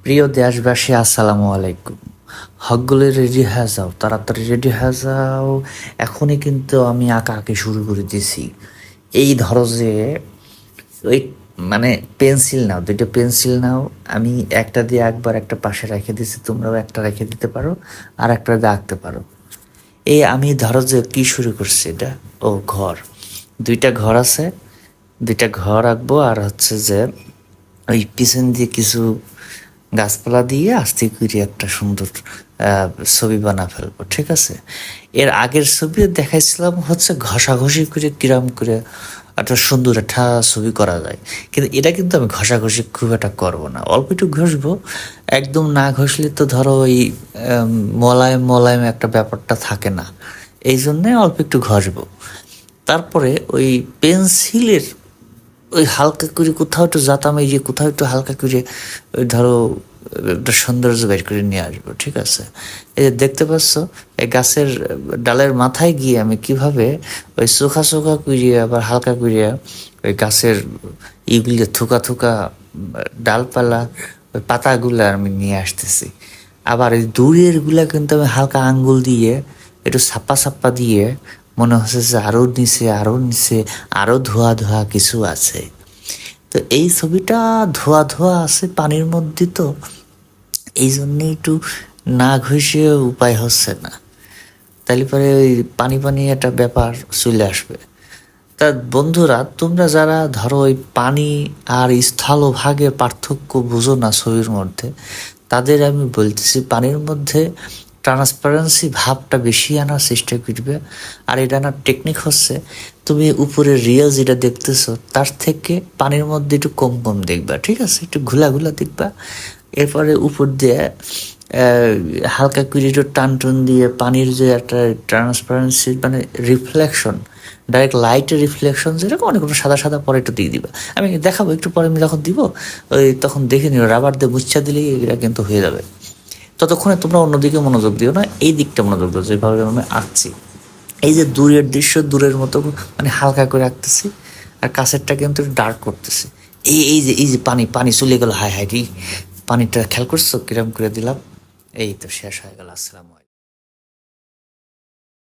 প্রিয় দেশবাসী, আসসালামু আলাইকুম। হকগুলো রেডি হয়ে যাও, তাড়াতাড়ি রেডি হয়ে যাও। এখনই কিন্তু আমি আঁকাআঁকি শুরু করে দিছি। এই ধরো যে ওই মানে পেন্সিল নাও, দুইটা পেন্সিল নাও। আমি একটা দিয়ে একবার একটা পাশে রেখে দিছি, তোমরাও একটা রেখে দিতে পারো, আর একটা দিয়ে আঁকতে পারো। এই আমি ধরো যে কি শুরু করছি, এটা ঘর, দুইটা ঘর আছে, দুইটা ঘর আঁকবো। আর হচ্ছে যে ওই পিছন দিয়ে কিছু গাছপালা দিয়ে আস্তে করে একটা সুন্দর ছবি বানা ফেলবো, ঠিক আছে? এর আগের ছবি দেখাইছিলাম হচ্ছে ঘষাঘষি করে কিরাম করে একটা সুন্দর একটা ছবি করা যায়, কিন্তু এটা কিন্তু আমি ঘষাঘষি খুব একটা করবো না, অল্প একটু ঘষবো। একদম না ঘষলে তো ধরো ওই মলায়েম মলায়েম একটা ব্যাপারটা থাকে না, এই জন্যে অল্প একটু ঘষবো। তারপরে ওই পেন্সিলের ওই হালকা করে কোথাও একটু জাতাম, এই যে কোথাও একটু হালকা করে ওই ধরো একটা সৌন্দর্য বের করে নিয়ে আসবো, ঠিক আছে? এই যে দেখতে পাচ্ছ, এই গাছের ডালের মাথায় গিয়ে আমি কিভাবে ওই চোখা চোখা করিয়া আবার হালকা করিয়া ওই গাছের ইগুলি থুকা থুকা ডালপালা ওই পাতাগুলা আমি নিয়ে আসতেছি। আবার এই দূরের গুলা কিন্তু আমি হালকা আঙ্গুল দিয়ে একটু ছাপ্পা ছাপ্পা দিয়ে মনে হচ্ছে যে আরও নিচে আরও নিচে আরও ধোয়া ধোয়া কিছু আছে। তো এই ছবিটা ধোয়া ধোয়া আছে পানির মধ্যে, তো এই জন্যে একটু না ঘষে উপায় হচ্ছে না, তাহলে পরে ওই পানি পানি একটা ব্যাপার চলে আসবে। তা বন্ধুরা, তোমরা যারা ধরো ওই পানি আর স্থলভাগের পার্থক্য বুঝো না ছবির মধ্যে, তাদের আমি বলতেছি পানির মধ্যে ট্রান্সপারেন্সি ভাবটা বেশি আনার চেষ্টা করবে। আর এটা আনার টেকনিক হচ্ছে, তুমি উপরে রিয়েল যেটা দেখতেছো তার থেকে পানির মধ্যে একটু কম কম দেখবা, ঠিক আছে? একটু ঘোলা ঘোলা দেখবা। এরপরে উপর দিয়ে হালকা করে একটু টান টান দিয়ে পানির যে একটা ট্রান্সপারেন্সি মানে রিফ্লেকশন, ডাইরেক্ট লাইটের রিফ্লেকশন যেরকম অনেক সাদা সাদা, পরে একটু দিয়ে দিবা। আমি দেখাবো একটু পরে, আমি যখন দিব ওই তখন দেখে নিও, রাবার দিয়ে মুচ্ছা দিলেই এটা কিন্তু হয়ে যাবে। ততক্ষণে তোমরা অন্যদিকে মনোযোগ দিও না, এই দিকটা মনোযোগ দিও যেভাবে আমি আঁকছি। এই যে দূরের দৃশ্য দূরের মতো মানে হালকা করে আঁকতেছি, আর কাছেরটা কিন্তু ডার্ক করতেছি। এই যে পানি পানি চলে গেল, হায় হায় রে, পানিটা খেয়াল করছো কিরম করে দিলাম? এই তো শেষ হয়ে গেল। আসসালামু আলাইকুম।